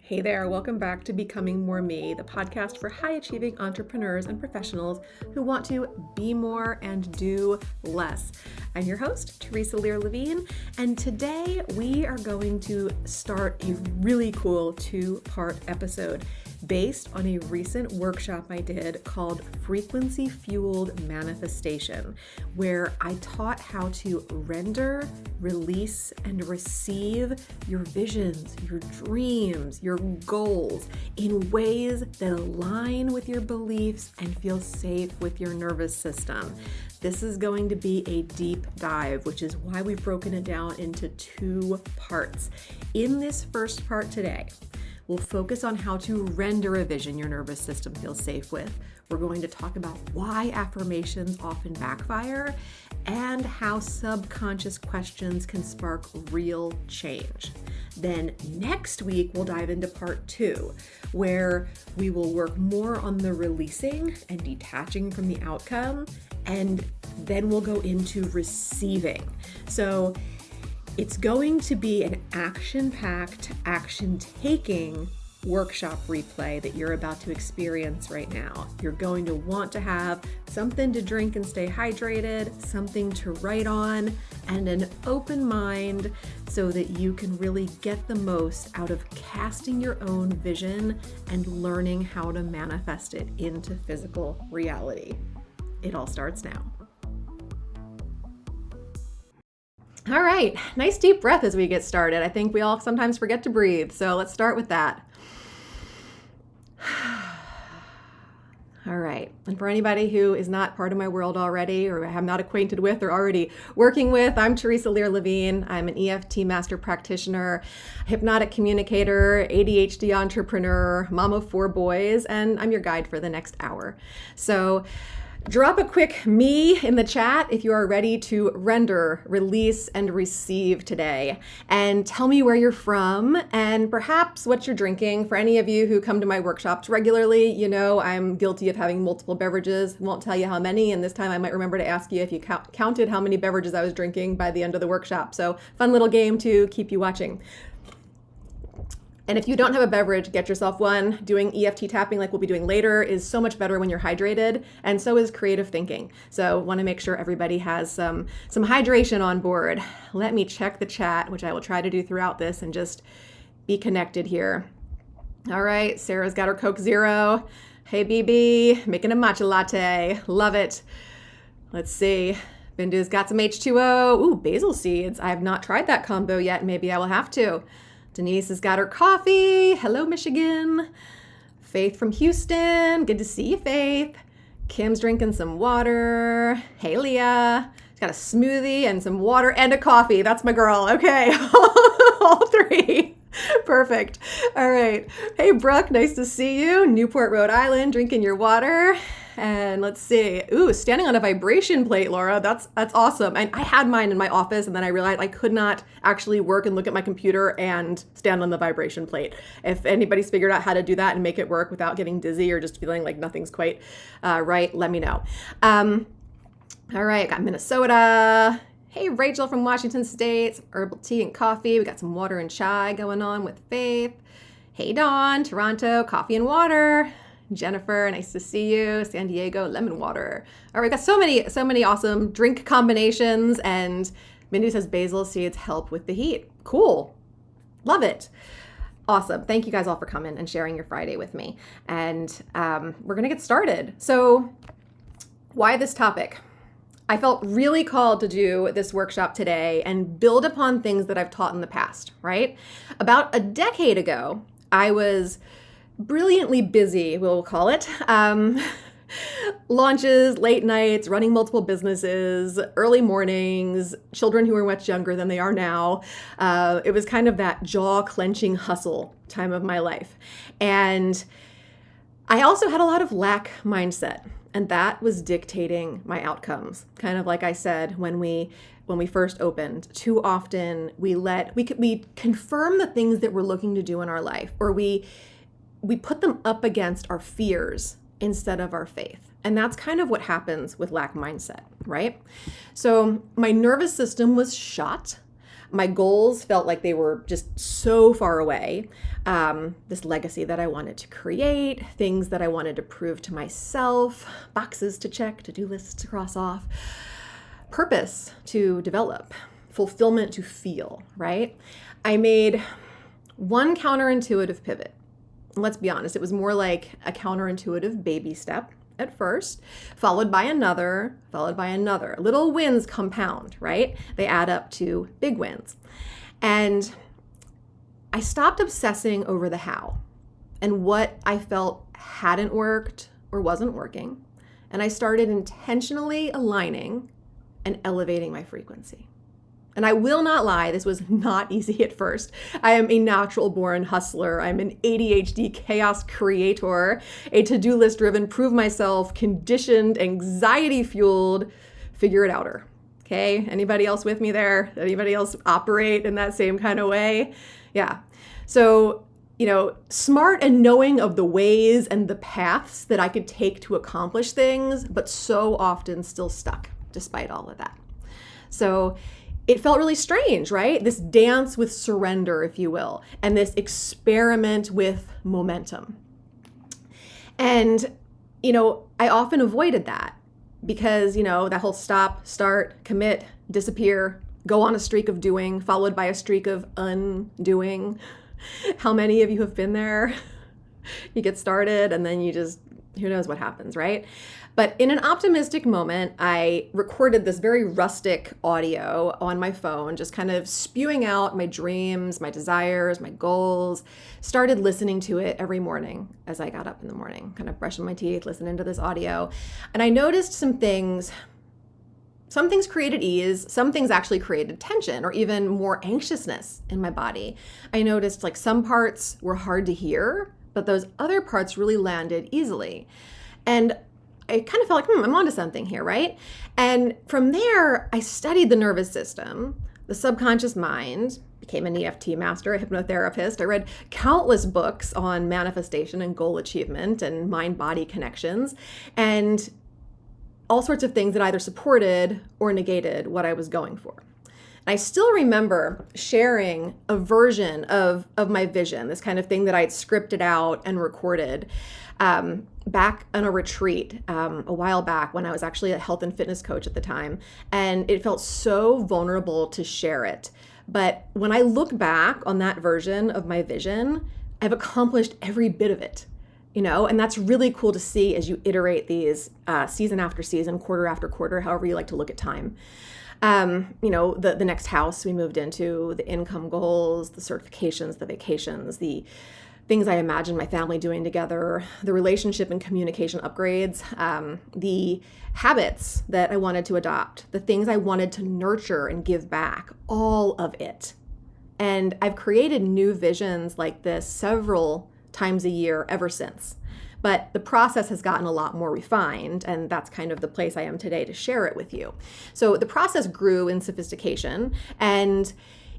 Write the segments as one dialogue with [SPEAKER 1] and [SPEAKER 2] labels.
[SPEAKER 1] Hey there, welcome back to Becoming More Me, the podcast for high achieving entrepreneurs and professionals who want to be more and do less. I'm your host, Theresa Lear Levine, and today we are going to start a really cool two-part episode based on a recent workshop I did called Frequency Fueled Manifestation, where I taught how to render, release, and receive your visions, your dreams, your goals in ways that align with your beliefs and feel safe with your nervous system. This is going to be a deep dive, which is why we've broken it down into two parts. In this first part today, we'll focus on how to render a vision your nervous system feels safe with. We're going to talk about why affirmations often backfire and how subconscious questions can spark real change. Then next week, we'll dive into part 2, where we will work more on the releasing and detaching from the outcome, and then we'll go into receiving. So it's going to be an action-packed, action-taking workshop replay that you're about to experience right now. You're going to want to have something to drink and stay hydrated, something to write on, and an open mind so that you can really get the most out of casting your own vision and learning how to manifest it into physical reality. It all starts now. All right, nice deep breath as we get started. I think we all sometimes forget to breathe, so let's start with that. All right, and for anybody who is not part of my world already or I'm not acquainted with or already working with, I'm Theresa Lear Levine. I'm an EFT master practitioner, hypnotic communicator, ADHD entrepreneur, mom of 4 boys, and I'm your guide for the next hour. So drop a quick me in the chat if you are ready to render, release, and receive today. And tell me where you're from and perhaps what you're drinking. For any of you who come to my workshops regularly, you know I'm guilty of having multiple beverages. Won't tell you how many, and this time I might remember to ask you if you counted how many beverages I was drinking by the end of the workshop. So fun little game to keep you watching. And if you don't have a beverage, get yourself one. Doing EFT tapping like we'll be doing later is so much better when you're hydrated, and so is creative thinking. So want to make sure everybody has some hydration on board. Let me check the chat, which I will try to do throughout this, and just be connected here. All right, Sarah's got her Coke Zero. Hey BB, making a matcha latte. Love it. Let's see. Bindu's got some H2O. Ooh, basil seeds. I have not tried that combo yet. Maybe I will have to. Denise has got her coffee. Hello, Michigan. Faith from Houston. Good to see you, Faith. Kim's drinking some water. Hey, Leah. She's got a smoothie and some water and a coffee. That's my girl. Okay. All 3. Perfect. All right. Hey, Brooke. Nice to see you. Newport, Rhode Island, drinking your water. And let's see. Ooh, standing on a vibration plate, Laura. That's awesome. And I had mine in my office, and then I realized I could not actually work and look at my computer and stand on the vibration plate. If anybody's figured out how to do that and make it work without getting dizzy or just feeling like nothing's quite right, let me know. All right, got Minnesota. Hey, Rachel from Washington State. Some herbal tea and coffee. We got some water and chai going on with Faith. Hey, Dawn, Toronto, coffee and water. Jennifer, nice to see you. San Diego, lemon water. All right, we've got so many awesome drink combinations, and Mindy says basil seeds help with the heat. Cool. Love it. Awesome. Thank you guys all for coming and sharing your Friday with me. And we're going to get started. So why this topic? I felt really called to do this workshop today and build upon things that I've taught in the past, right? About a decade ago, I was brilliantly busy, we'll call it. Launches, late nights, running multiple businesses, early mornings, children who are much younger than they are now. It was kind of that jaw-clenching hustle time of my life. And I also had a lot of lack mindset, and that was dictating my outcomes. Kind of like I said when we first opened, too often we confirm the things that we're looking to do in our life, or we put them up against our fears instead of our faith. And that's kind of what happens with lack mindset, right? So my nervous system was shot. My goals felt like they were just so far away. This legacy that I wanted to create, things that I wanted to prove to myself, boxes to check, to-do lists to cross off, purpose to develop, fulfillment to feel, right? I made one counterintuitive pivot. Let's be honest, it was more like a counterintuitive baby step at first, followed by another. Little wins compound, right? They add up to big wins. And I stopped obsessing over the how and what I felt hadn't worked or wasn't working. And I started intentionally aligning and elevating my frequency. And I will not lie, this was not easy at first. I am a natural born hustler. I'm an ADHD chaos creator, a to-do list driven, prove myself, conditioned, anxiety fueled, figure it outer. Okay, anybody else with me there? Anybody else operate in that same kind of way? Yeah. So, smart and knowing of the ways and the paths that I could take to accomplish things, but so often still stuck despite all of that. So it felt really strange, right? This dance with surrender, if you will, and this experiment with momentum. And, I often avoided that because, that whole stop, start, commit, disappear, go on a streak of doing, followed by a streak of undoing. How many of you have been there? You get started and then you just, who knows what happens, right? But in an optimistic moment, I recorded this very rustic audio on my phone, just kind of spewing out my dreams, my desires, my goals, started listening to it every morning as I got up in the morning, kind of brushing my teeth, listening to this audio. And I noticed some things. Some things created ease, some things actually created tension or even more anxiousness in my body. I noticed like some parts were hard to hear, but those other parts really landed easily. And I kind of felt like, I'm onto something here, right? And from there, I studied the nervous system, the subconscious mind, became an EFT master, a hypnotherapist. I read countless books on manifestation and goal achievement and mind-body connections, and all sorts of things that either supported or negated what I was going for. And I still remember sharing a version of my vision, this kind of thing that I had scripted out and recorded back on a retreat a while back when I was actually a health and fitness coach at the time. And it felt so vulnerable to share it. But when I look back on that version of my vision, I've accomplished every bit of it. And that's really cool to see as you iterate these season after season, quarter after quarter, however you like to look at time. The next house we moved into, the income goals, the certifications, the vacations, the things I imagined my family doing together, the relationship and communication upgrades, the habits that I wanted to adopt, the things I wanted to nurture and give back, all of it. And I've created new visions like this several times a year ever since. But the process has gotten a lot more refined, and that's kind of the place I am today to share it with you. So the process grew in sophistication, and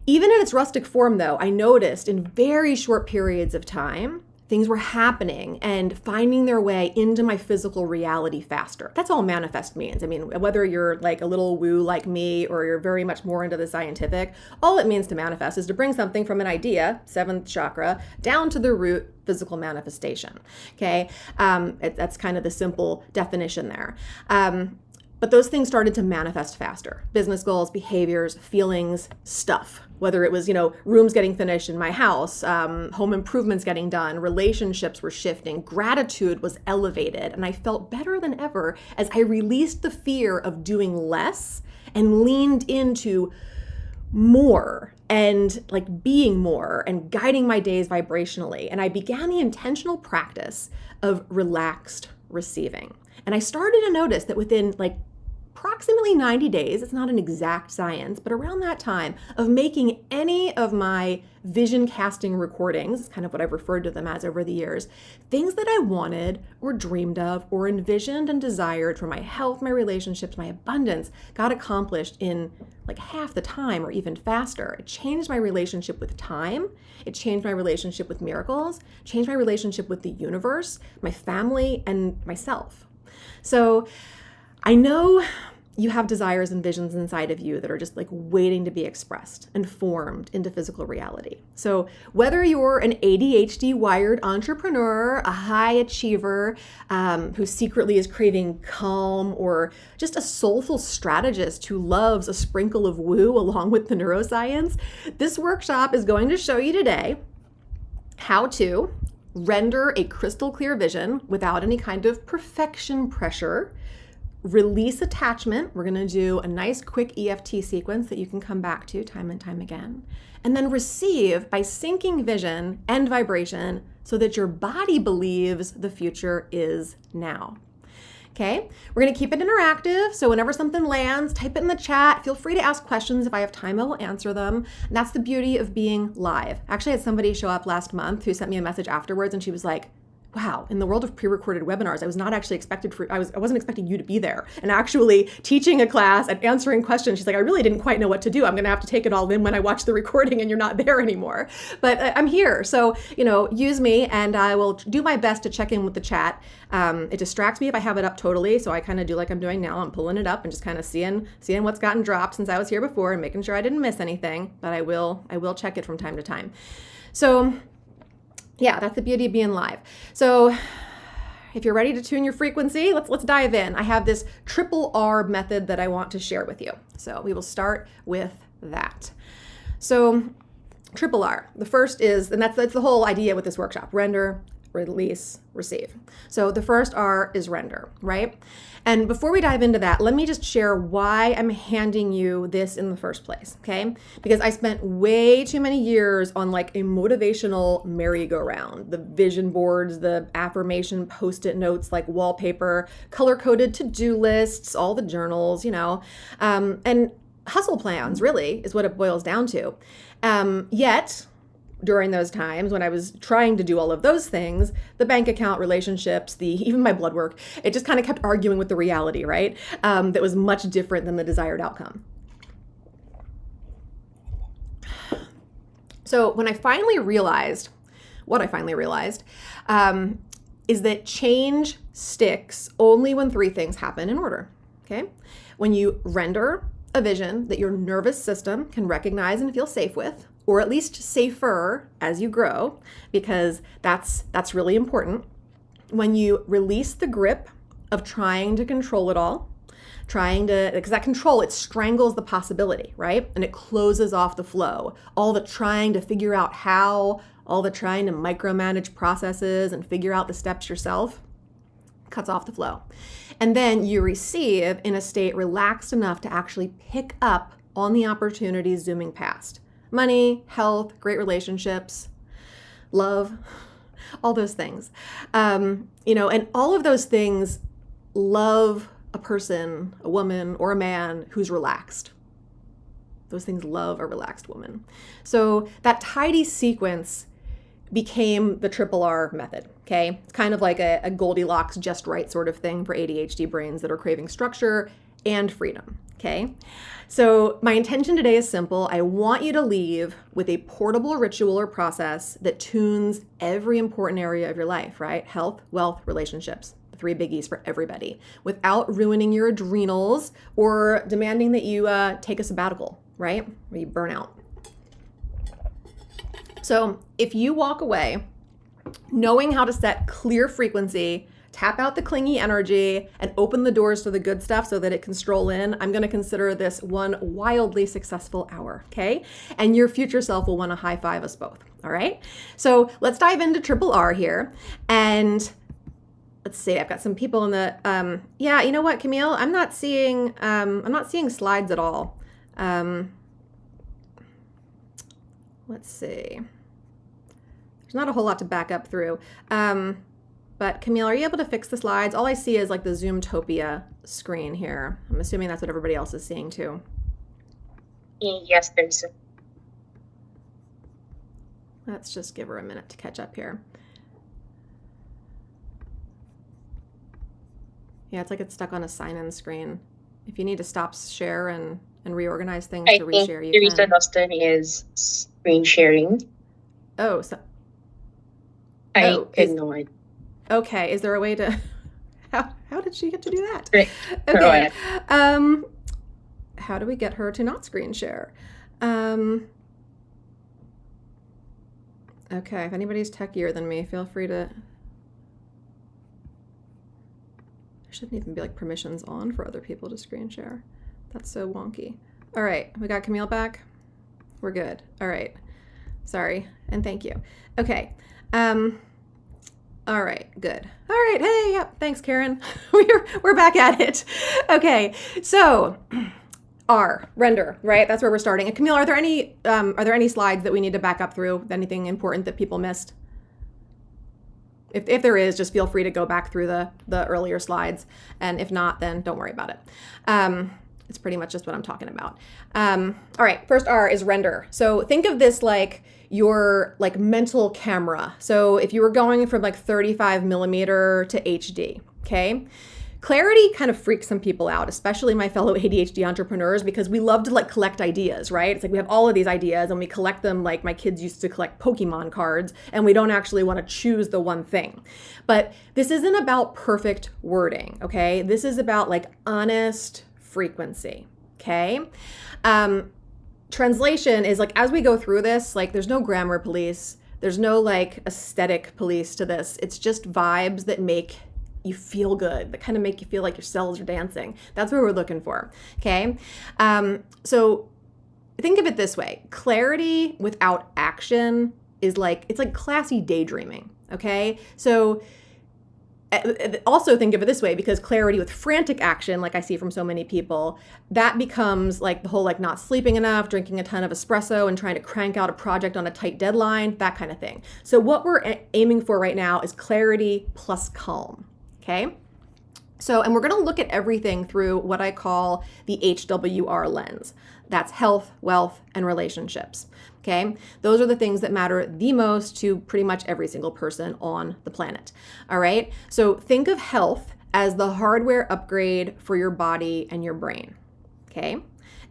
[SPEAKER 1] even in its rustic form, though, I noticed in very short periods of time, things were happening and finding their way into my physical reality faster. That's all manifest means. I mean, whether you're like a little woo like me or you're very much more into the scientific, all it means to manifest is to bring something from an idea, seventh chakra, down to the root physical manifestation. Okay, that's kind of the simple definition there. But those things started to manifest faster. Business goals, behaviors, feelings, stuff. Whether it was, rooms getting finished in my house, home improvements getting done, relationships were shifting, gratitude was elevated, and I felt better than ever as I released the fear of doing less and leaned into more and like being more and guiding my days vibrationally. And I began the intentional practice of relaxed receiving. And I started to notice that within approximately 90 days, it's not an exact science, but around that time of making any of my vision casting recordings, is kind of what I've referred to them as over the years, things that I wanted or dreamed of or envisioned and desired for my health, my relationships, my abundance, got accomplished in half the time or even faster. It changed my relationship with time. It changed my relationship with miracles, changed my relationship with the universe, my family, and myself. So I know you have desires and visions inside of you that are just like waiting to be expressed and formed into physical reality. So whether you're an ADHD wired entrepreneur, a high achiever who secretly is craving calm, or just a soulful strategist who loves a sprinkle of woo along with the neuroscience, this workshop is going to show you today how to render a crystal clear vision without any kind of perfection pressure, release attachment. We're going to do a nice quick EFT sequence that you can come back to time and time again. And then receive by syncing vision and vibration so that your body believes the future is now. Okay, we're going to keep it interactive. So whenever something lands, type it in the chat. Feel free to ask questions. If I have time, I will answer them. And that's the beauty of being live. Actually, I had somebody show up last month who sent me a message afterwards, and she was like, wow, in the world of pre-recorded webinars, I was not actually I wasn't expecting you to be there and actually teaching a class and answering questions. She's like, I really didn't quite know what to do. I'm going to have to take it all in when I watch the recording and you're not there anymore. But I'm here. So, use me and I will do my best to check in with the chat. It distracts me if I have it up totally. So I kind of do like I'm doing now. I'm pulling it up and just kind of seeing what's gotten dropped since I was here before and making sure I didn't miss anything. But I will check it from time to time. So yeah, that's the beauty of being live. So if you're ready to tune your frequency, let's dive in. I have this triple R method that I want to share with you. So we will start with that. So triple R, the first is, and that's the whole idea with this workshop: render, release, receive. So the first R is render, right? And before we dive into that, let me just share why I'm handing you this in the first place, okay? Because I spent way too many years on like a motivational merry-go-round, the vision boards, the affirmation post-it notes, like wallpaper, color-coded to-do lists, all the journals, and hustle plans really is what it boils down to. Yet, during those times when I was trying to do all of those things, the bank account, relationships, even my blood work, it just kind of kept arguing with the reality, right? That was much different than the desired outcome. So when I finally realized, is that change sticks only when three things happen in order, okay? When you render a vision that your nervous system can recognize and feel safe with, or at least safer as you grow, because that's really important. When you release the grip of trying to control it all, because that control, it strangles the possibility, right? And it closes off the flow. All the trying to figure out how, all the trying to micromanage processes and figure out the steps yourself, cuts off the flow. And then you receive in a state relaxed enough to actually pick up on the opportunities zooming past. Money, health, great relationships, love, all those things. And all of those things love a person, a woman, or a man who's relaxed. Those things love a relaxed woman. So that tidy sequence became the triple R method, okay? It's kind of like a Goldilocks just right sort of thing for ADHD brains that are craving structure and freedom, okay? So my intention today is simple. I want you to leave with a portable ritual or process that tunes every important area of your life, right? Health, wealth, relationships, the three biggies for everybody, without ruining your adrenals or demanding that you take a sabbatical, right? Where you burn out. So if you walk away knowing how to set clear frequency, tap out the clingy energy, and open the doors to the good stuff so that it can stroll in, I'm going to consider this one wildly successful hour, okay? And your future self will want to high five us both, all right? So let's dive into triple R here. And let's see, I've got some people in the, yeah, you know what, Camille? I'm not seeing slides at all. Let's see. There's not a whole lot to back up through. But Camille, are you able to fix the slides? All I see is like the Zoomtopia screen here. I'm assuming that's what everybody else is seeing too.
[SPEAKER 2] Yes, Theresa.
[SPEAKER 1] Let's just give her a minute to catch up here. Yeah, it's like it's stuck on a sign-in screen. If you need to stop share and reorganize things to reshare, you
[SPEAKER 2] Theresa
[SPEAKER 1] can.
[SPEAKER 2] Dustin is screen sharing.
[SPEAKER 1] Oh, so
[SPEAKER 2] I ignored.
[SPEAKER 1] okay. Is there a way to? How How did she get to do that?
[SPEAKER 2] Great. Go
[SPEAKER 1] Okay.
[SPEAKER 2] ahead.
[SPEAKER 1] How do we get her to not screen share? Okay, if anybody's techier than me, feel free to... There shouldn't even be like permissions on for other people to screen share. That's so wonky. All right, we got Camille back. We're good. All right. Sorry, and thank you. Okay. All right, good. All right, hey, yep, thanks, Karen. We're back at it. Okay, so R, render, right? That's where we're starting. And Camille, are there any slides that we need to back up through? Anything important that people missed? If there is, just feel free to go back through the earlier slides. And if not, then don't worry about it. It's pretty much just what I'm talking about. All right, first R is render. So think of this like your like mental camera. So if you were going from like 35 millimeter to HD, okay? Clarity kind of freaks some people out, especially my fellow ADHD entrepreneurs, because we love to like collect ideas, right? It's like we have all of these ideas and we collect them like my kids used to collect Pokemon cards, and we don't actually want to choose the one thing. But this isn't about perfect wording, okay? This is about like honest frequency, okay? Translation is like, as we go through this, like there's no grammar police, there's no like aesthetic police to this. It's just vibes that make you feel good, that kind of make you feel like your cells are dancing. That's what we're looking for, okay? So think of it this way. Clarity without action is like, it's like classy daydreaming, okay? So also think of it this way, because clarity with frantic action, like I see from so many people, that becomes like the whole like not sleeping enough, drinking a ton of espresso and trying to crank out a project on a tight deadline, that kind of thing. So what we're aiming for right now is clarity plus calm, okay? So, and we're going to look at everything through what I call the HWR lens. That's health, wealth, and relationships. Okay, those are the things that matter the most to pretty much every single person on the planet. All right, so think of health as the hardware upgrade for your body and your brain. Okay,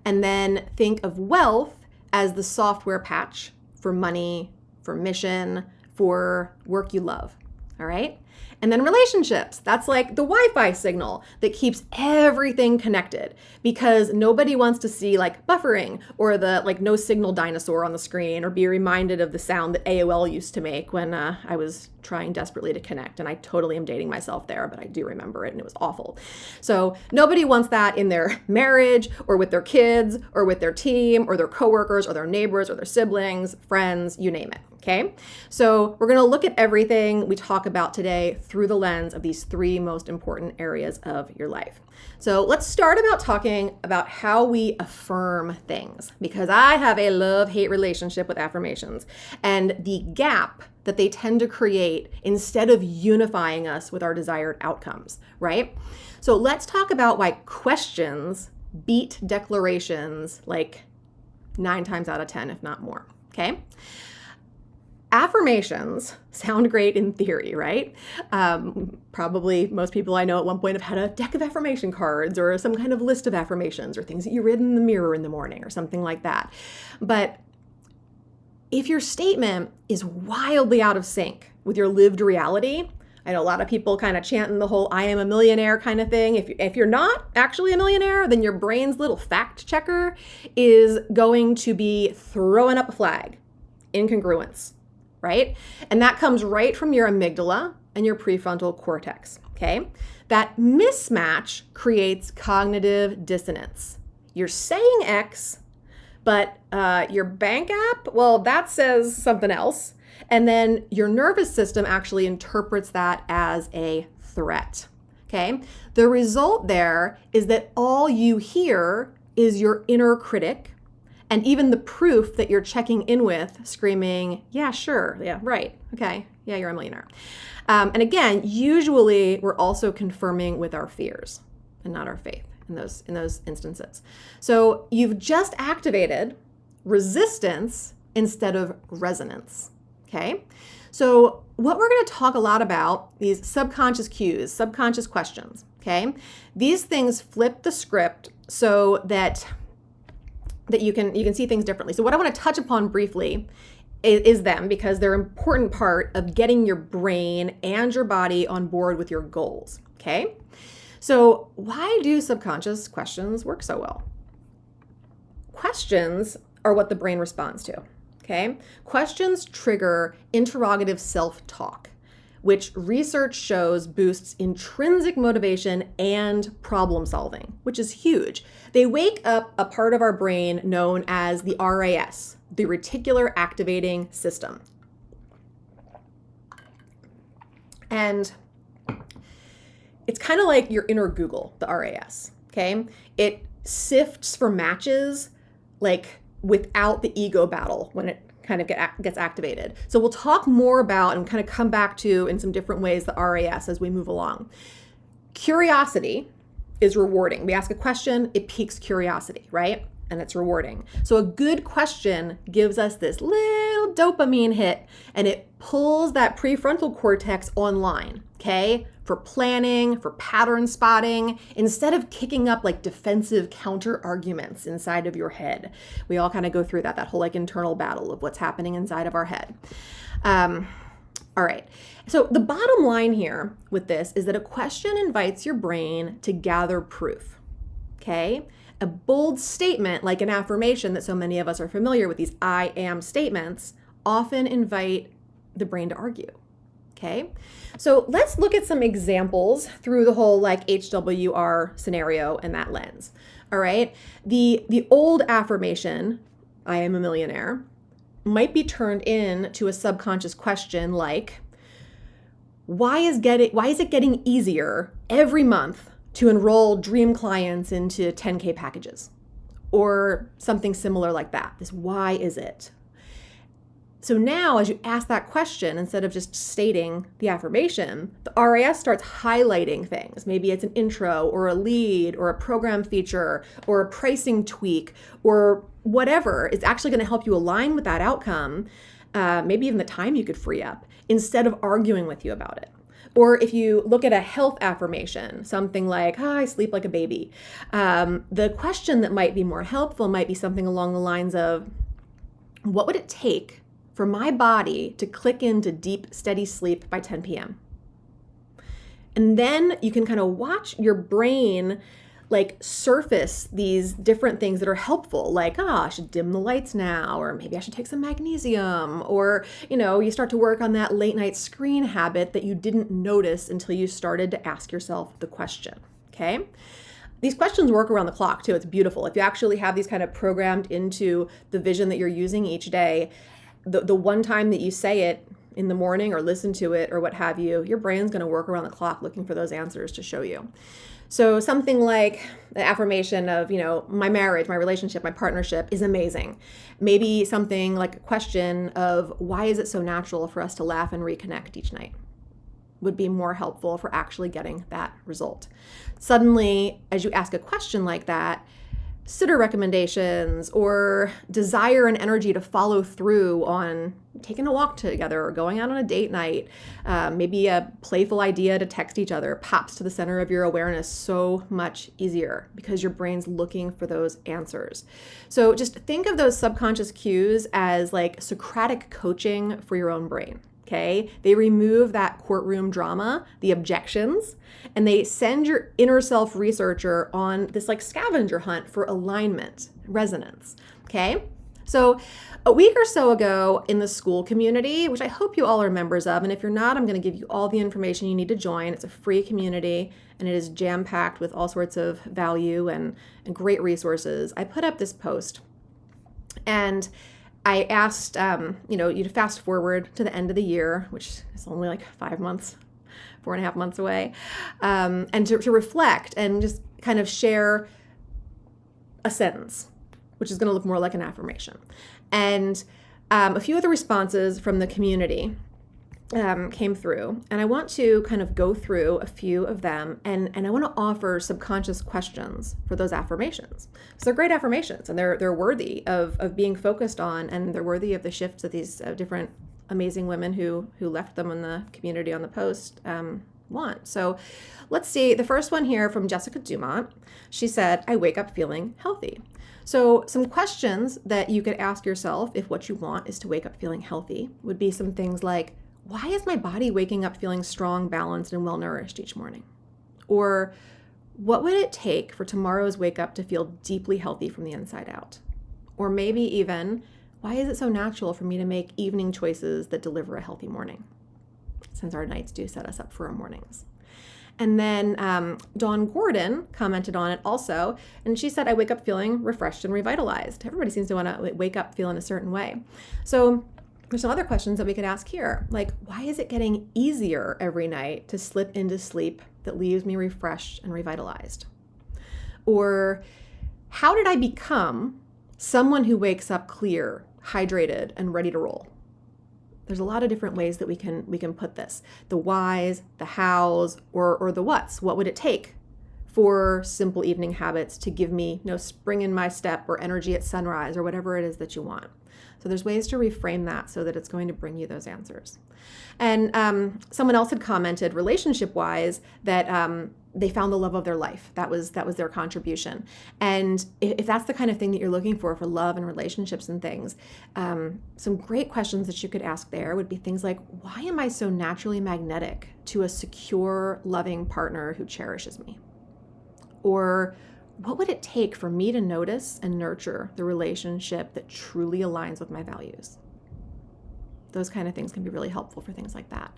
[SPEAKER 1] and then think of wealth as the software patch for money, for mission, for work you love. All right. And then relationships, that's like the Wi-Fi signal that keeps everything connected, because nobody wants to see like buffering or the like no signal dinosaur on the screen, or be reminded of the sound that AOL used to make when I was trying desperately to connect. And I totally am dating myself there, but I do remember it and it was awful. So nobody wants that in their marriage or with their kids or with their team or their coworkers or their neighbors or their siblings, friends, you name it. Okay, so we're going to look at everything we talk about today through the lens of these three most important areas of your life. So let's start about talking about how we affirm things, because I have a love-hate relationship with affirmations and the gap that they tend to create instead of unifying us with our desired outcomes, right? So let's talk about why questions beat declarations like 9 times out of 10, if not more, okay? Affirmations sound great in theory, right? Probably most people I know at one point have had a deck of affirmation cards or some kind of list of affirmations or things that you read in the mirror in the morning or something like that. But if your statement is wildly out of sync with your lived reality, I know a lot of people kind of chanting the whole I am a millionaire kind of thing. If you're not actually a millionaire, then your brain's little fact checker is going to be throwing up a flag. Incongruence. Right? And that comes right from your amygdala and your prefrontal cortex, okay? That mismatch creates cognitive dissonance. You're saying X, but your bank app, well, that says something else. And then your nervous system actually interprets that as a threat, okay? The result there is that all you hear is your inner critic, and even the proof that you're checking in with screaming, yeah, sure, yeah, right, okay, yeah, you're a millionaire. And again, usually we're also confirming with our fears and not our faith in those instances. So you've just activated resistance instead of resonance, okay? So what we're gonna talk a lot about, these subconscious cues, subconscious questions, okay? These things flip the script so that you can see things differently. So what I want to touch upon briefly is them because they're an important part of getting your brain and your body on board with your goals. Okay? So, why do subconscious questions work so well? Questions are what the brain responds to. Okay? Questions trigger interrogative self-talk, which research shows boosts intrinsic motivation and problem solving, which is huge. They wake up a part of our brain known as the RAS, the reticular activating system. And it's kind of like your inner Google, the RAS, okay? It sifts for matches like without the ego battle when it kind of gets activated. So we'll talk more about and kind of come back to in some different ways the RAS as we move along. Curiosity is rewarding. We ask a question, it piques curiosity, right? And it's rewarding. So a good question gives us this little dopamine hit and it pulls that prefrontal cortex online, okay? For planning, for pattern spotting, instead of kicking up like defensive counter arguments inside of your head. We all kind of go through that whole like internal battle of what's happening inside of our head. All right. So the bottom line here with this is that a question invites your brain to gather proof, okay? A bold statement like an affirmation that so many of us are familiar with, these I am statements, often invite the brain to argue. Okay, so let's look at some examples through the whole like HWR scenario and that lens. All right, the old affirmation, I am a millionaire, might be turned into a subconscious question like, why is it getting easier every month to enroll dream clients into 10K packages? Or something similar like that. This why is it? So now as you ask that question, instead of just stating the affirmation, the RAS starts highlighting things. Maybe it's an intro or a lead or a program feature or a pricing tweak or whatever is actually going to help you align with that outcome, maybe even the time you could free up, instead of arguing with you about it. Or if you look at a health affirmation, something like, I sleep like a baby. The question that might be more helpful might be something along the lines of, what would it take for my body to click into deep, steady sleep by 10 p.m.? And then you can kind of watch your brain like surface these different things that are helpful, like, I should dim the lights now, or maybe I should take some magnesium, or, you start to work on that late night screen habit that you didn't notice until you started to ask yourself the question, okay? These questions work around the clock too. It's beautiful. If you actually have these kind of programmed into the vision that you're using each day, the one time that you say it in the morning or listen to it or what have you, your brain's going to work around the clock looking for those answers to show you. So something like the affirmation of, my marriage, my relationship, my partnership is amazing. Maybe something like a question of, why is it so natural for us to laugh and reconnect each night? Would be more helpful for actually getting that result. Suddenly, as you ask a question like that, sitter recommendations or desire and energy to follow through on taking a walk together or going out on a date night, maybe a playful idea to text each other pops to the center of your awareness so much easier because your brain's looking for those answers. So just think of those subconscious cues as like Socratic coaching for your own brain. Okay, they remove that courtroom drama, the objections, and they send your inner self researcher on this like scavenger hunt for alignment, resonance. Okay, so a week or so ago in the school community, which I hope you all are members of, and if you're not, I'm going to give you all the information you need to join. It's a free community and it is jam-packed with all sorts of value and great resources. I put up this post and I asked, you to fast forward to the end of the year, which is only like 5 months, 4.5 months away, and to reflect and just kind of share a sentence, which is going to look more like an affirmation. And a few of the responses from the community came through, and I want to kind of go through a few of them, and I want to offer subconscious questions for those affirmations. So they're great affirmations, and they're worthy of being focused on, and they're worthy of the shifts that these different amazing women who left them in the community on the post want. So let's see. The first one here from Jessica Dumont. She said, I wake up feeling healthy. So some questions that you could ask yourself if what you want is to wake up feeling healthy would be some things like, why is my body waking up feeling strong, balanced, and well-nourished each morning? Or what would it take for tomorrow's wake up to feel deeply healthy from the inside out? Or maybe even, why is it so natural for me to make evening choices that deliver a healthy morning? Since our nights do set us up for our mornings. And then Dawn Gordon commented on it also, and she said, I wake up feeling refreshed and revitalized. Everybody seems to want to wake up feeling a certain way. So there's some other questions that we could ask here, like, why is it getting easier every night to slip into sleep that leaves me refreshed and revitalized? Or how did I become someone who wakes up clear, hydrated, and ready to roll? There's a lot of different ways that we can put this. The whys, the hows, or the whats. What would it take for simple evening habits to give me spring in my step or energy at sunrise or whatever it is that you want? So there's ways to reframe that so that it's going to bring you those answers. And someone else had commented relationship-wise that they found the love of their life. That was their contribution. And if that's the kind of thing that you're looking for love and relationships and things, some great questions that you could ask there would be things like, why am I so naturally magnetic to a secure, loving partner who cherishes me? Or what would it take for me to notice and nurture the relationship that truly aligns with my values? Those kind of things can be really helpful for things like that.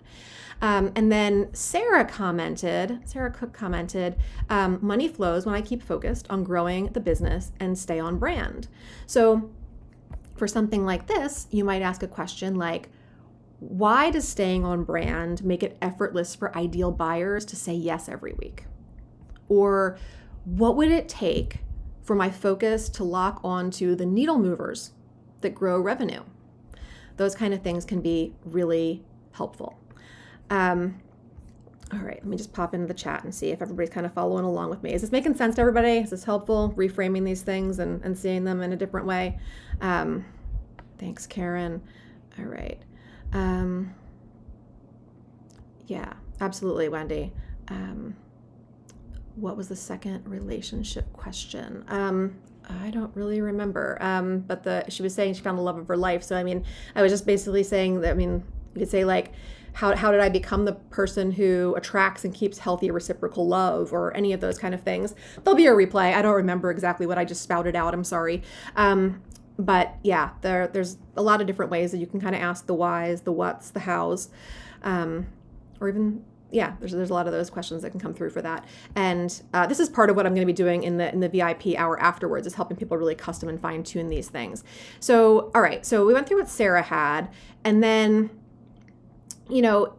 [SPEAKER 1] And then Sarah Cook commented, money flows when I keep focused on growing the business and stay on brand. So for something like this, you might ask a question like, why does staying on brand make it effortless for ideal buyers to say yes every week? Or what would it take for my focus to lock onto the needle movers that grow revenue? Those kind of things can be really helpful. All right, let me just pop into the chat and see if everybody's kind of following along with me. Is this making sense to everybody? Is this helpful, reframing these things and seeing them in a different way? Thanks, Karen. All right. Yeah, absolutely, Wendy. What was the second relationship question? I don't really remember. But she was saying she found the love of her life. So, I was just basically saying that, you could say like, how did I become the person who attracts and keeps healthy reciprocal love, or any of those kind of things? There'll be a replay. I don't remember exactly what I just spouted out. I'm sorry. But yeah, there's a lot of different ways that you can kind of ask the whys, the whats, the hows, or even, yeah, there's a lot of those questions that can come through for that. And this is part of what I'm going to be doing in the VIP hour afterwards, is helping people really custom and fine tune these things. So, all right, so we went through what Sarah had, and then, the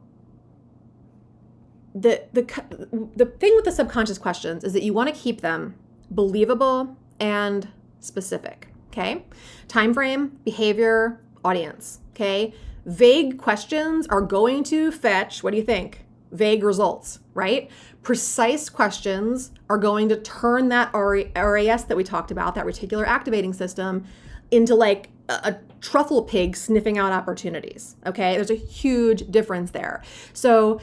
[SPEAKER 1] thing with the subconscious questions is that you want to keep them believable and specific. Okay, time frame, behavior, audience. Okay, vague questions are going to fetch, what do you think? Vague results, right? Precise questions are going to turn that RAS that we talked about, that reticular activating system, into like a truffle pig sniffing out opportunities. Okay, there's a huge difference there. So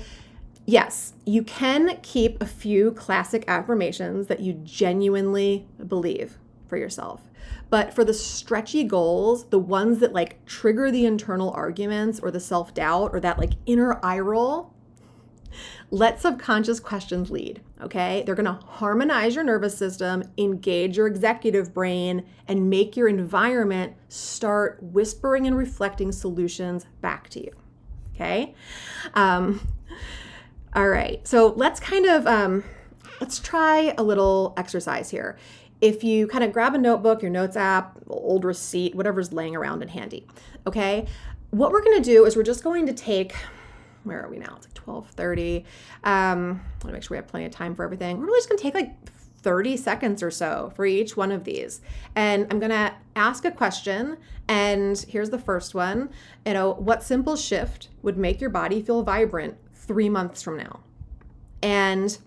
[SPEAKER 1] yes, you can keep a few classic affirmations that you genuinely believe for yourself. But for the stretchy goals, the ones that like trigger the internal arguments or the self-doubt or that like inner eye roll, let subconscious questions lead, okay? They're gonna harmonize your nervous system, engage your executive brain, and make your environment start whispering and reflecting solutions back to you, okay? All right, so let's kind of, let's try a little exercise here. If you kind of grab a notebook, your notes app, old receipt, whatever's laying around and handy, okay? What we're gonna do is we're just going to take, where are we now? It's like 12:30. I want to make sure we have plenty of time for everything. We're really just going to take like 30 seconds or so for each one of these. And I'm going to ask a question. And here's the first one. What simple shift would make your body feel vibrant 3 months from now? And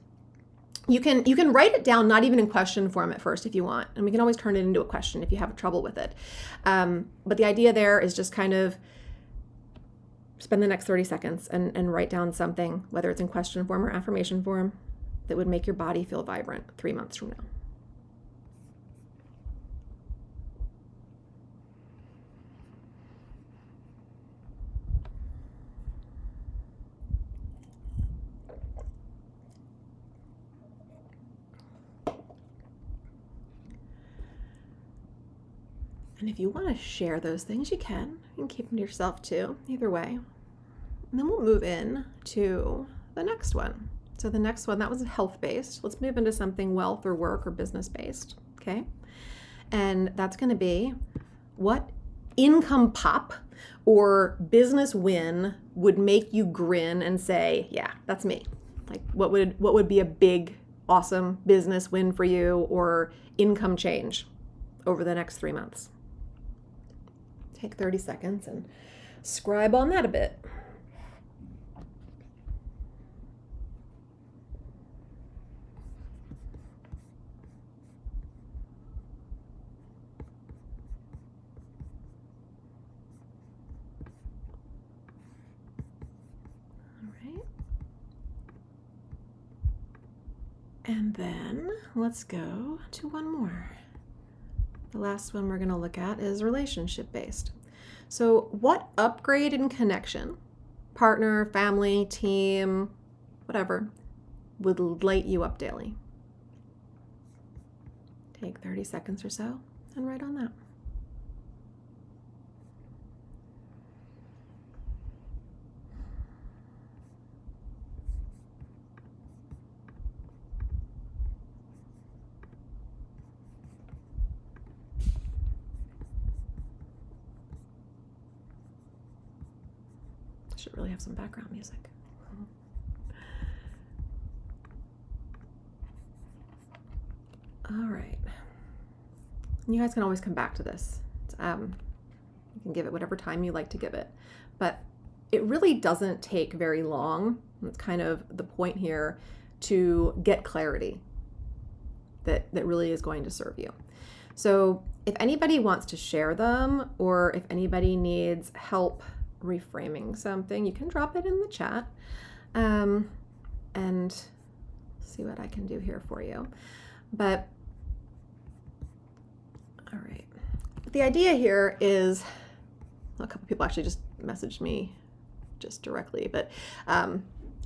[SPEAKER 1] you can write it down, not even in question form at first if you want. And we can always turn it into a question if you have trouble with it. But the idea there is just kind of spend the next 30 seconds and write down something, whether it's in question form or affirmation form, that would make your body feel vibrant 3 months from now. And if you want to share those things, you can. You can keep them to yourself too, either way. And then we'll move in to the next one. So the next one, that was health-based. Let's move into something wealth or work or business-based, okay? And that's going to be, what income pop or business win would make you grin and say, yeah, that's me? Like what would be a big, awesome business win for you or income change over the next 3 months? Take 30 seconds and scribe on that a bit. And then let's go to one more. The last one we're going to look at is relationship based. So what upgrade in connection, partner, family, team, whatever, would light you up daily? Take 30 seconds or so and write on that. Should really have some background music. All right. You guys can always come back to this. You can give it whatever time you like to give it, but it really doesn't take very long. It's kind of the point here to get clarity that really is going to serve you. So if anybody wants to share them, or if anybody needs help reframing something, you can drop it in the chat and see what I can do here for you. But all right, the idea here is, a couple people actually just messaged me just directly, but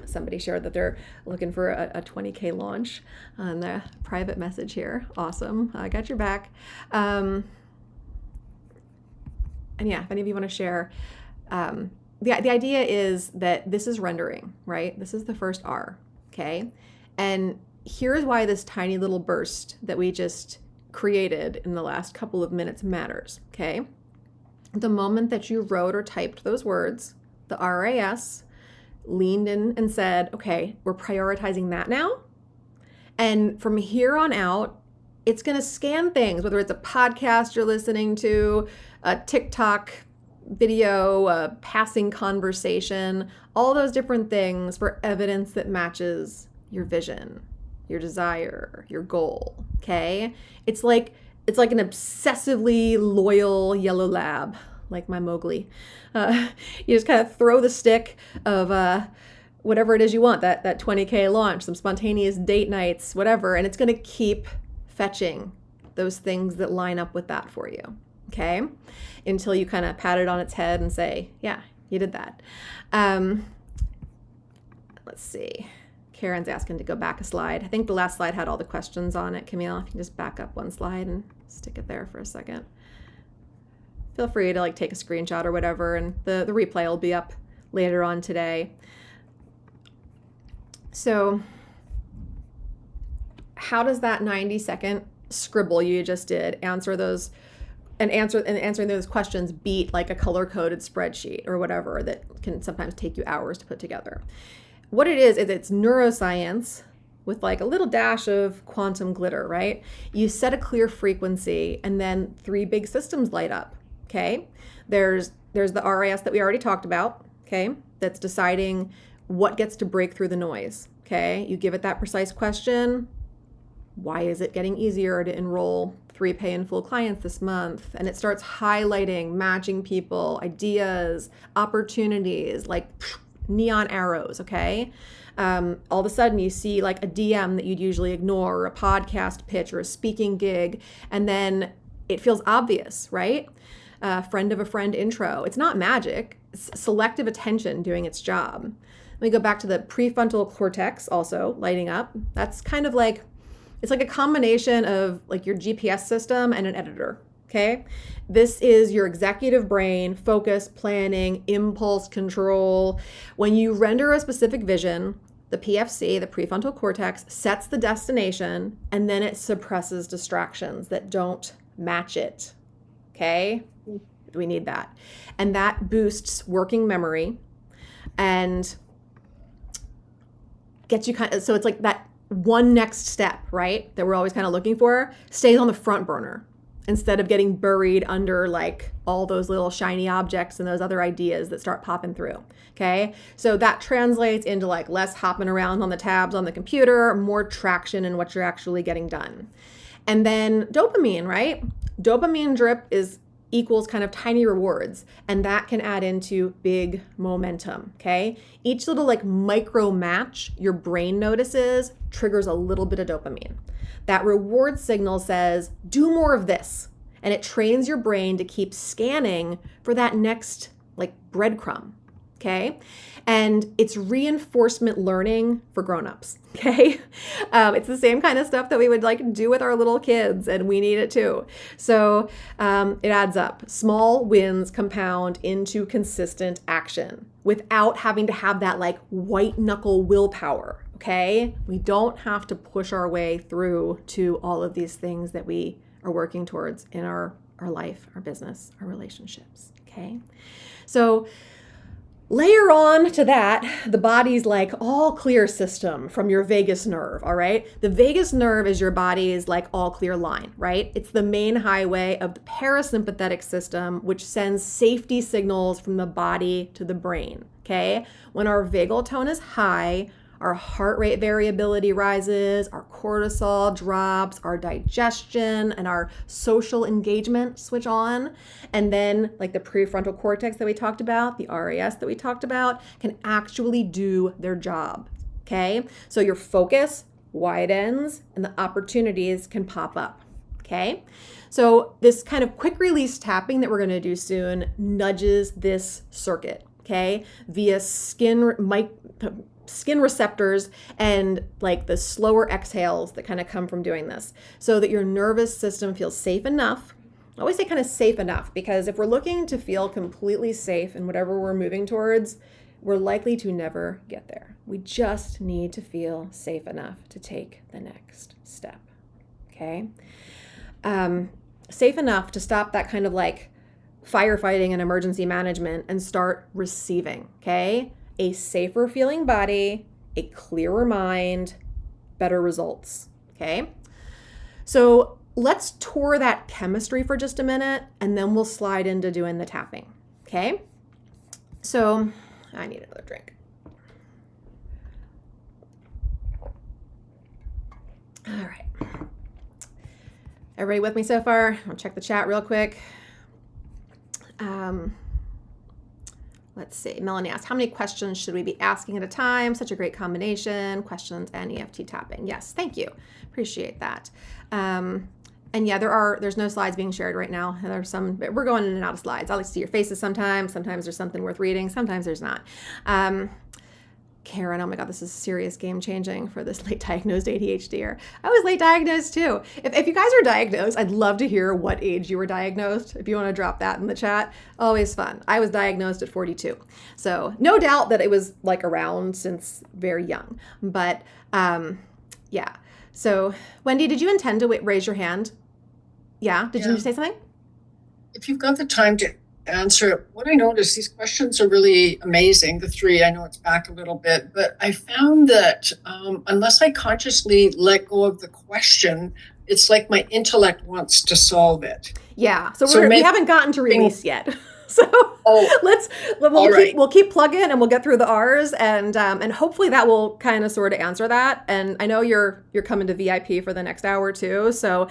[SPEAKER 1] somebody shared that they're looking for a 20K launch on the private message here. Awesome. I got your back. And yeah, if any of you want to share, the idea is that this is rendering, right? This is the first R, okay? And here's why this tiny little burst that we just created in the last couple of minutes matters, okay? The moment that you wrote or typed those words, the RAS leaned in and said, okay, we're prioritizing that now. And from here on out, it's going to scan things, whether it's a podcast you're listening to, a TikTok video, a passing conversation, all those different things for evidence that matches your vision, your desire, your goal, okay? It's like an obsessively loyal yellow lab, like my Mowgli. You just kind of throw the stick of whatever it is you want, that 20K launch, some spontaneous date nights, whatever, and it's going to keep fetching those things that line up with that for you, okay? Until you kind of pat it on its head and say, yeah, you did that. Let's see. Karen's asking to go back a slide. I think the last slide had all the questions on it. Camille, if you can just back up one slide and stick it there for a second. Feel free to take a screenshot or whatever, and the replay will be up later on today. So how does that 90-second scribble you just did answering those questions beat like a color-coded spreadsheet or whatever that can sometimes take you hours to put together? What it is it's neuroscience with a little dash of quantum glitter, right? You set a clear frequency and then 3 big systems light up, okay? There's the RAS that we already talked about, okay? That's deciding what gets to break through the noise, okay? You give it that precise question. Why is it getting easier to enroll 3 pay in full clients this month? And it starts highlighting, matching people, ideas, opportunities, like neon arrows, okay? All of a sudden you see a DM that you'd usually ignore, or a podcast pitch, or a speaking gig, and then it feels obvious, right? Friend of a friend intro. It's not magic. It's selective attention doing its job. Let me go back to the prefrontal cortex also lighting up. That's kind of it's like a combination of your GPS system and an editor, Okay. This is your executive brain, focus, planning, impulse control. When you render a specific vision, the PFC, the prefrontal cortex, sets the destination and then it suppresses distractions that don't match it. Okay. We need that. And that boosts working memory and gets you kind of, so it's like that one next step, right? That we're always kind of looking for stays on the front burner instead of getting buried under like all those little shiny objects and those other ideas that start popping through. Okay. So that translates into like less hopping around on the tabs on the computer, more traction in what you're actually getting done. And then dopamine, right? Dopamine drip equals kind of tiny rewards, and that can add into big momentum. Okay. Each little like micro match your brain notices triggers a little bit of dopamine. That reward signal says, do more of this. And it trains your brain to keep scanning for that next like breadcrumb. Okay. And it's reinforcement learning for grown-ups. Okay. It's the same kind of stuff that we would like do with our little kids, and we need it too. So it adds up. Small wins compound into consistent action without having to have that like white knuckle willpower. Okay. We don't have to push our way through to all of these things that we are working towards in our life, our business, our relationships. Okay. So layer on to that the body's like all clear system from your vagus nerve, all right? The vagus nerve is your body's like all clear line, right? It's the main highway of the parasympathetic system, which sends safety signals from the body to the brain, okay? When our vagal tone is high, our heart rate variability rises, our cortisol drops, our digestion and our social engagement switch on. And then like the prefrontal cortex that we talked about, the RAS that we talked about, can actually do their job, okay? So your focus widens and the opportunities can pop up, okay? So this kind of quick release tapping that we're gonna do soon nudges this circuit, okay? Via skin receptors and like the slower exhales that kind of come from doing this, so that your nervous system feels safe enough. I always say kind of safe enough, because if we're looking to feel completely safe in whatever we're moving towards, we're likely to never get there. We just need to feel safe enough to take the next step. Okay. Safe enough to stop that kind of like firefighting and emergency management and start receiving. Okay. A safer feeling body, a clearer mind, better results, okay? So let's tour that chemistry for just a minute, and then we'll slide into doing the tapping, okay? So I need another drink. All right. Everybody with me so far? I'll check the chat real quick. Let's see. Melanie asked, how many questions should we be asking at a time? Such a great combination, questions and EFT tapping. Yes, thank you. Appreciate that. And yeah, there's no slides being shared right now. We're going in and out of slides. I like to see your faces sometimes. Sometimes there's something worth reading. Sometimes there's not. Karen, oh my God, this is serious game changing for this late diagnosed ADHDer. I was late diagnosed too. If you guys are diagnosed, I'd love to hear what age you were diagnosed. If you want to drop that in the chat, always fun. I was diagnosed at 42. So no doubt that it was like around since very young, but yeah. So Wendy, did you intend to raise your hand? Yeah. Did you say something?
[SPEAKER 3] If you've got the time to answer, what I noticed, these questions are really amazing. The three, I know it's back a little bit, but I found that unless I consciously let go of the question, it's like my intellect wants to solve it.
[SPEAKER 1] Yeah. So we haven't gotten to release yet. So we'll keep plugging and we'll get through the R's, and hopefully that will kind of sort of answer that. And I know you're coming to VIP for the next hour too, so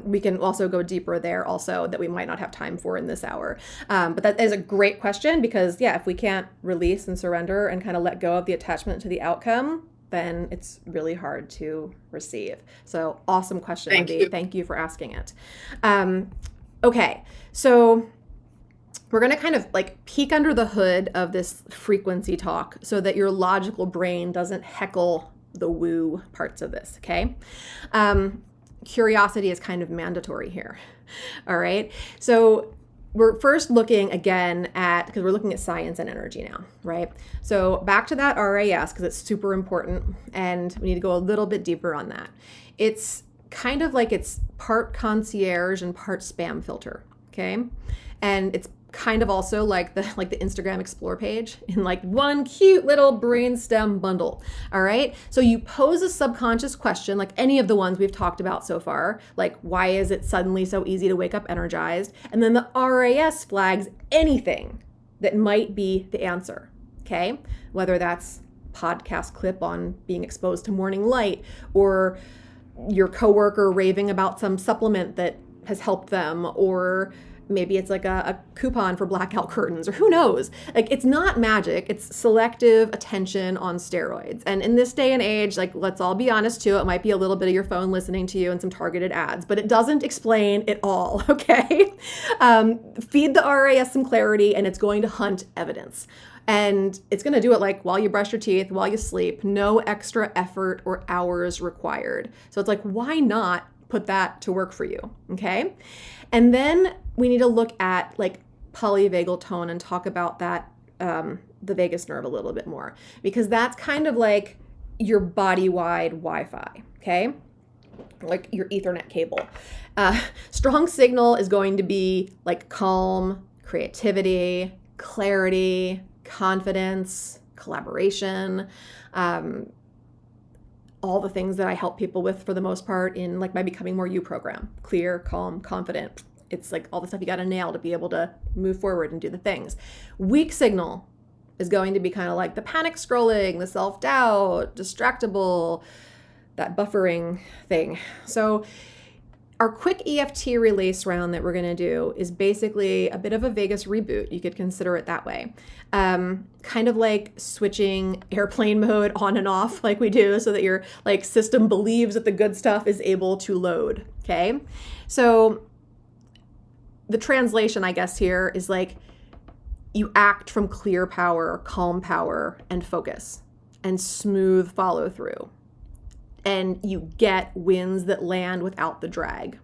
[SPEAKER 1] we can also go deeper there also that we might not have time for in this hour. But that is a great question, because yeah, if we can't release and surrender and kind of let go of the attachment to the outcome, then it's really hard to receive. So awesome question, Wendy. Thank you for asking it. Okay, so we're going to kind of like peek under the hood of this frequency talk so that your logical brain doesn't heckle the woo parts of this, okay? Curiosity is kind of mandatory here. All right. So we're first looking again at, because we're looking at science and energy now, right? So back to that RAS, because it's super important, and we need to go a little bit deeper on that. It's kind of like it's part concierge and part spam filter, okay? And it's kind of also like the Instagram Explore page in like one cute little brainstem bundle. All right. So you pose a subconscious question, like any of the ones we've talked about so far, like why is it suddenly so easy to wake up energized? And then the RAS flags anything that might be the answer. Okay. Whether that's podcast clip on being exposed to morning light, or your coworker raving about some supplement that has helped them, or maybe it's like a coupon for blackout curtains, or who knows. Like, it's not magic. It's selective attention on steroids. And in this day and age, like, let's all be honest too, it might be a little bit of your phone listening to you and some targeted ads, but it doesn't explain it all, okay? Feed the RAS some clarity, and it's going to hunt evidence. And it's going to do it like while you brush your teeth, while you sleep, no extra effort or hours required. So it's like, why not put that to work for you, okay? And then we need to look at like polyvagal tone and talk about that, the vagus nerve a little bit more, because that's kind of like your body-wide Wi-Fi, okay? Like your Ethernet cable. Strong signal is going to be like calm, creativity, clarity, confidence, collaboration, all the things that I help people with for the most part in like my Becoming More You program. Clear, calm, confident. It's like all the stuff you got to nail to be able to move forward and do the things. Weak signal is going to be kind of like the panic scrolling, the self-doubt, distractible, that buffering thing. So our quick EFT release round that we're going to do is basically a bit of a vagus reboot. You could consider it that way. Kind of like switching airplane mode on and off like we do, so that your like system believes that the good stuff is able to load. Okay. So the translation, I guess, here is like you act from clear power, calm power, and focus, and smooth follow through. And you get wins that land without the drag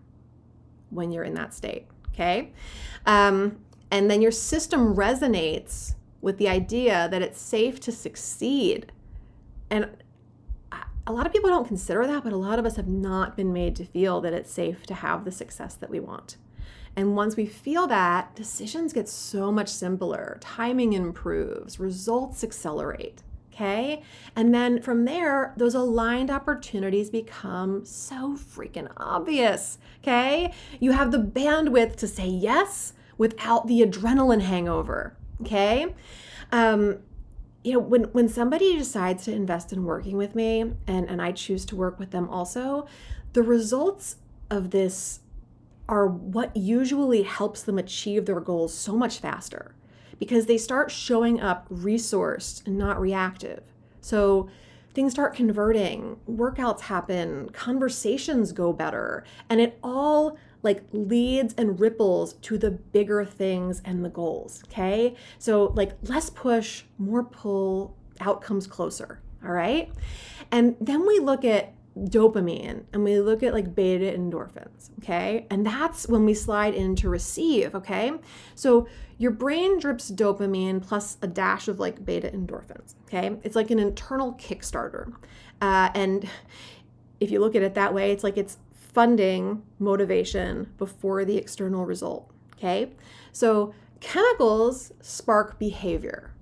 [SPEAKER 1] when you're in that state, okay? And then your system resonates with the idea that it's safe to succeed. And a lot of people don't consider that, but a lot of us have not been made to feel that it's safe to have the success that we want. And once we feel that, decisions get so much simpler, timing improves, results accelerate. Okay. And then from there, those aligned opportunities become so freaking obvious. Okay. You have the bandwidth to say yes without the adrenaline hangover. Okay. When somebody decides to invest in working with me, and I choose to work with them also, the results of this are what usually helps them achieve their goals so much faster, because they start showing up resourced and not reactive. So things start converting, workouts happen, conversations go better, and it all like leads and ripples to the bigger things and the goals, okay? So like less push, more pull, outcomes closer, all right? And then we look at dopamine and we look at like beta endorphins, okay? And that's when we slide into receive, okay? So your brain drips dopamine plus a dash of like beta endorphins, okay? It's like an internal Kickstarter. And if you look at it that way, it's like it's funding motivation before the external result, okay? So chemicals spark behavior.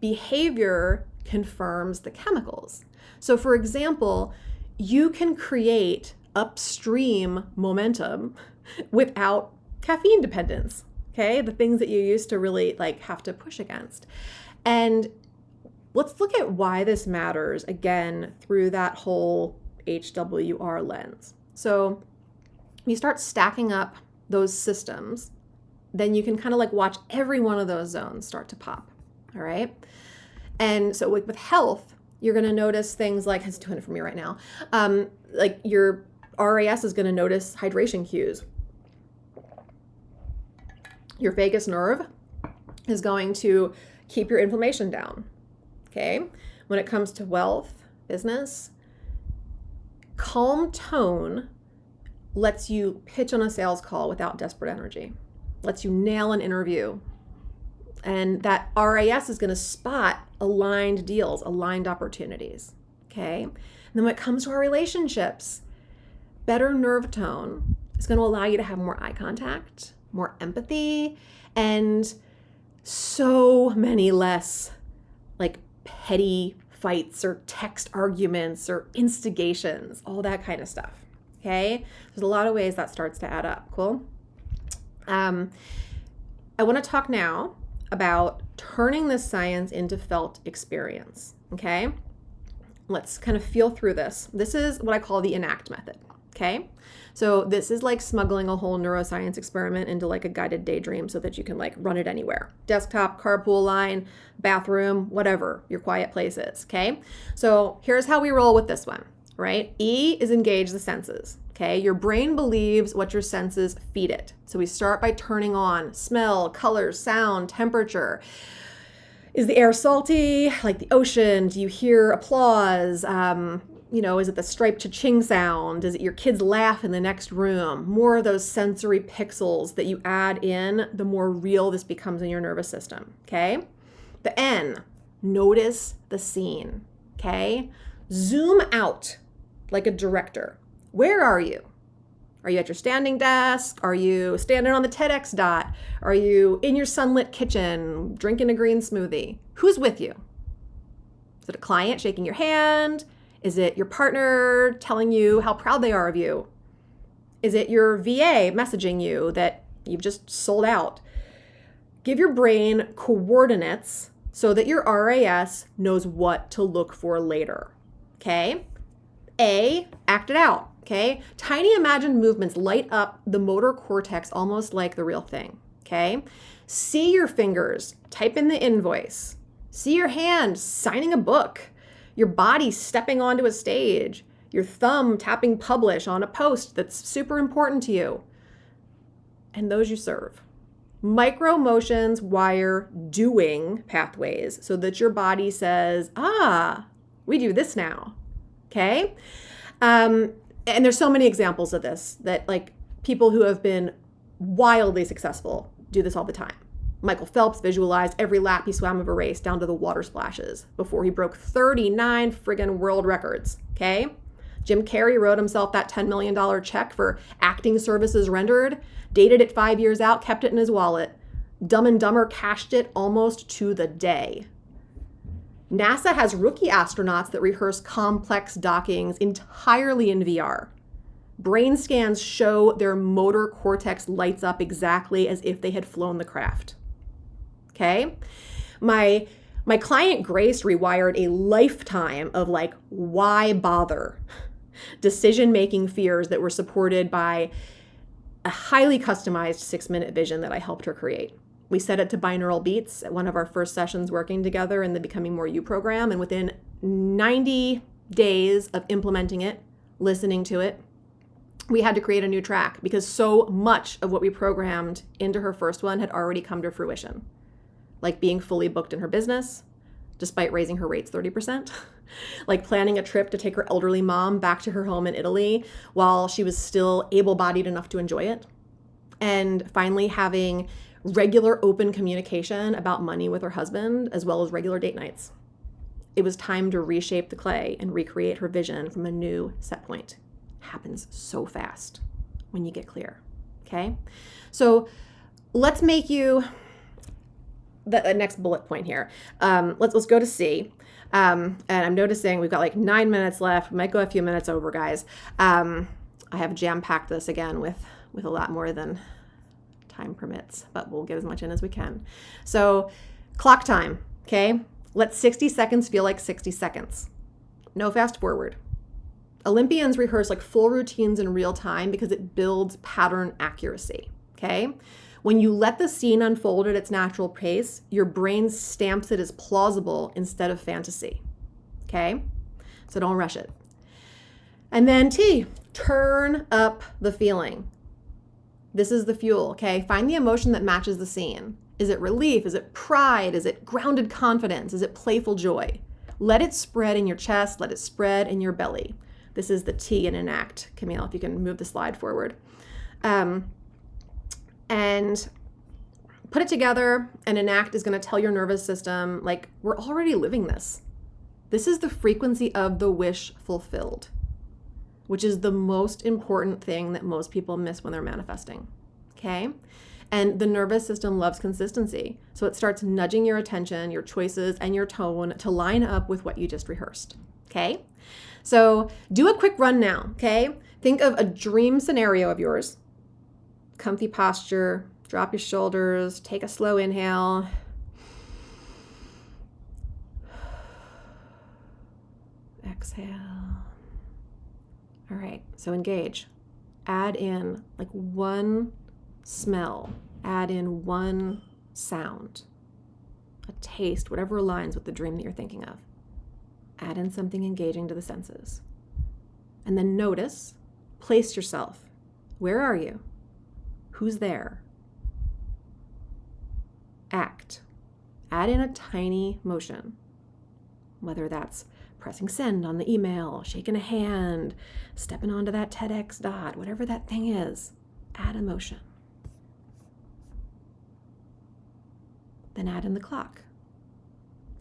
[SPEAKER 1] Behavior confirms the chemicals. So for example, you can create upstream momentum without caffeine dependence, okay? The things that you used to really like have to push against. And let's look at why this matters again through that whole HWR lens. So you start stacking up those systems, then you can kind of like watch every one of those zones start to pop, all right? And so like with health, you're going to notice things like, it's doing it for me right now, like your RAS is going to notice hydration cues. Your vagus nerve is going to keep your inflammation down, okay? When it comes to wealth, business, calm tone lets you pitch on a sales call without desperate energy, lets you nail an interview. And that RAS is going to spot aligned deals, aligned opportunities. Okay. And then when it comes to our relationships, better nerve tone is going to allow you to have more eye contact, more empathy, and so many less like petty fights or text arguments or instigations, all that kind of stuff. Okay. There's a lot of ways that starts to add up. Cool. I want to talk now about turning this science into felt experience. Okay. Let's kind of feel through this. This is what I call the enact method. Okay. So this is like smuggling a whole neuroscience experiment into like a guided daydream so that you can like run it anywhere. Desktop, carpool line, bathroom, whatever your quiet place is. Okay. So here's how we roll with this one, right? E is engage the senses. Okay, your brain believes what your senses feed it. So we start by turning on smell, color, sound, temperature. Is the air salty, like the ocean? Do you hear applause? Is it the striped cha-ching sound? Is it your kids laugh in the next room? More of those sensory pixels that you add in, the more real this becomes in your nervous system, okay? The N, notice the scene, okay? Zoom out like a director. Where are you? Are you at your standing desk? Are you standing on the TEDx dot? Are you in your sunlit kitchen drinking a green smoothie? Who's with you? Is it a client shaking your hand? Is it your partner telling you how proud they are of you? Is it your VA messaging you that you've just sold out? Give your brain coordinates so that your RAS knows what to look for later. Okay? A, act it out. Okay? Tiny imagined movements light up the motor cortex almost like the real thing. Okay? See your fingers type in the invoice. See your hand signing a book. Your body stepping onto a stage. Your thumb tapping publish on a post that's super important to you. And those you serve. Micro motions wire doing pathways so that your body says, we do this now. Okay? And there's so many examples of this that like people who have been wildly successful do this all the time. Michael Phelps visualized every lap he swam of a race down to the water splashes before he broke 39 friggin' world records, okay? Jim Carrey wrote himself that $10 million check for acting services rendered, dated it 5 years out, kept it in his wallet. Dumb and Dumber cashed it almost to the day. NASA has rookie astronauts that rehearse complex dockings entirely in VR. Brain scans show their motor cortex lights up exactly as if they had flown the craft. Okay? My client Grace rewired a lifetime of like, why bother? Decision-making fears that were supported by a highly customized 6-minute vision that I helped her create. We set it to binaural beats at one of our first sessions working together in the Becoming More You program. And within 90 days of implementing it, listening to it, we had to create a new track because so much of what we programmed into her first one had already come to fruition. Like being fully booked in her business, despite raising her rates 30%. Like planning a trip to take her elderly mom back to her home in Italy while she was still able-bodied enough to enjoy it. And finally having regular open communication about money with her husband, as well as regular date nights. It was time to reshape the clay and recreate her vision from a new set point. Happens so fast when you get clear. Okay? So let's make you the next bullet point here. Let's go to C. And I'm noticing we've got like 9 minutes left. We might go a few minutes over, guys. I have jam-packed this again with a lot more than time permits, but we'll get as much in as we can. So clock time, okay? Let 60 seconds feel like 60 seconds. No fast forward. Olympians rehearse like full routines in real time because it builds pattern accuracy, okay? When you let the scene unfold at its natural pace, your brain stamps it as plausible instead of fantasy, okay? So don't rush it. And then T, turn up the feeling. This is the fuel, okay? Find the emotion that matches the scene. Is it relief? Is it pride? Is it grounded confidence? Is it playful joy? Let it spread in your chest. Let it spread in your belly. This is the T in enact. Camille, if you can move the slide forward. And put it together, and enact is going to tell your nervous system, like, we're already living this. This is the frequency of the wish fulfilled, which is the most important thing that most people miss when they're manifesting, okay? And the nervous system loves consistency. So it starts nudging your attention, your choices, and your tone to line up with what you just rehearsed, okay? So do a quick run now, okay? Think of a dream scenario of yours. Comfy posture, drop your shoulders, take a slow inhale. Exhale. All right, so engage. Add in like one smell, add in one sound, a taste, whatever aligns with the dream that you're thinking of. Add in something engaging to the senses. And then notice, place yourself. Where are you? Who's there? Act. Add in a tiny motion, whether that's pressing send on the email, shaking a hand, stepping onto that TEDx dot, whatever that thing is, add a motion. Then add in the clock.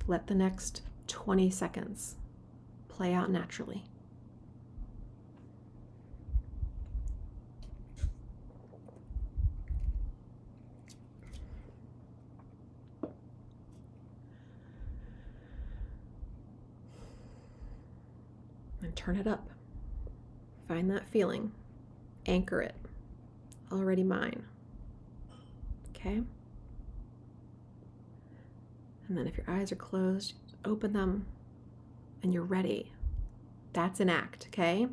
[SPEAKER 1] Let the next 20 seconds play out naturally. And turn it up. Find that feeling. Anchor it. Already mine. Okay? And then if your eyes are closed, open them and you're ready. That's an act, okay?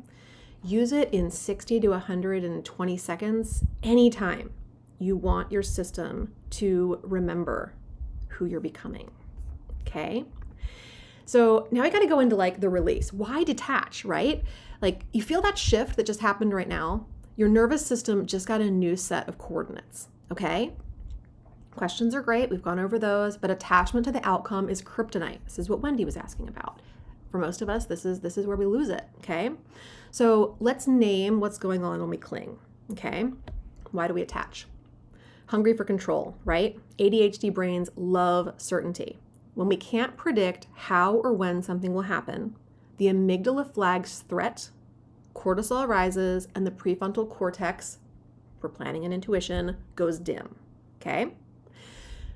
[SPEAKER 1] Use it in 60 to 120 seconds anytime you want your system to remember who you're becoming, okay? So now I got to go into like the release. Why detach, right? Like you feel that shift that just happened right now? Your nervous system just got a new set of coordinates, okay? Questions are great. We've gone over those, but attachment to the outcome is kryptonite. This is what Wendy was asking about. For most of us, this is where we lose it, okay? So let's name what's going on when we cling, okay? Why do we attach? Hungry for control, right? ADHD brains love certainty. When we can't predict how or when something will happen, the amygdala flags threat, cortisol rises, and the prefrontal cortex, for planning and intuition, goes dim, okay?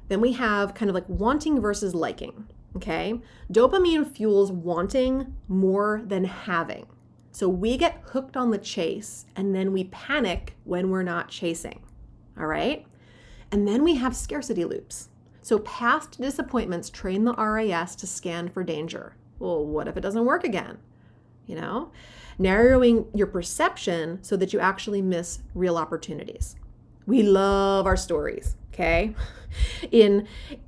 [SPEAKER 1] Then we have kind of like wanting versus liking, okay? Dopamine fuels wanting more than having. So we get hooked on the chase and then we panic when we're not chasing, all right? And then we have scarcity loops. So past disappointments train the RAS to scan for danger. Well, what if it doesn't work again? You know, narrowing your perception so that you actually miss real opportunities. We love our stories, okay? In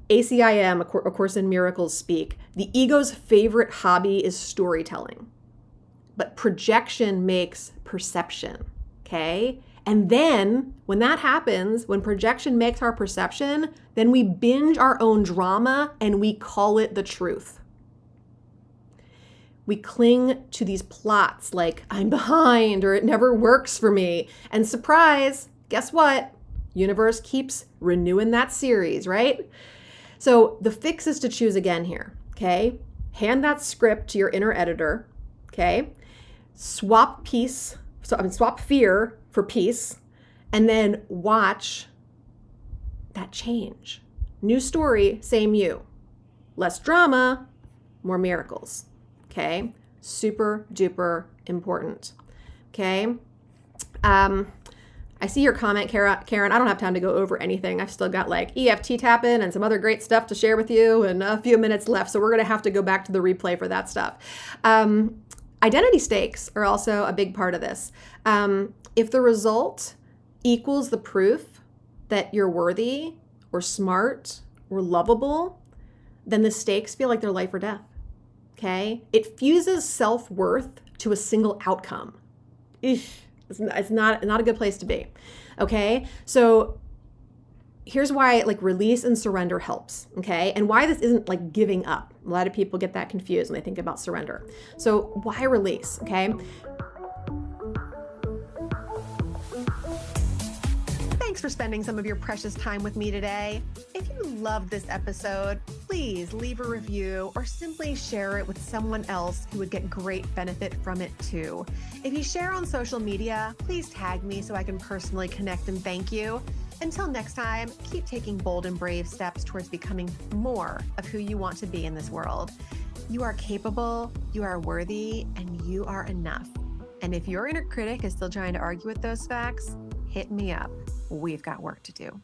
[SPEAKER 1] ACIM, A Course in Miracles speak, the ego's favorite hobby is storytelling. But projection makes perception, okay? And then when that happens, when projection makes our perception, then we binge our own drama and we call it the truth. We cling to these plots like I'm behind or it never works for me. And surprise, guess what? Universe keeps renewing that series, right? So the fix is to choose again here, okay? Hand that script to your inner editor, okay? Swap fear for peace, and then watch that change. New story, same you. Less drama, more miracles, okay? Super duper important, okay? I see your comment, Karen. I don't have time to go over anything. I've still got like EFT tapping and some other great stuff to share with you and a few minutes left. So we're going to have to go back to the replay for that stuff. Identity stakes are also a big part of this. If the result equals the proof that you're worthy or smart or lovable, then the stakes feel like they're life or death, okay? It fuses self-worth to a single outcome. It's not a good place to be, okay? So here's why like release and surrender helps, okay? And why this isn't like giving up. A lot of people get that confused when they think about surrender. So why release, okay? Thanks for spending some of your precious time with me today. If you loved this episode, please leave a review or simply share it with someone else who would get great benefit from it too. If you share on social media, please tag me so I can personally connect and thank you. Until next time, keep taking bold and brave steps towards becoming more of who you want to be in this world. You are capable, you are worthy, and you are enough. And if your inner critic is still trying to argue with those facts, hit me up. We've got work to do.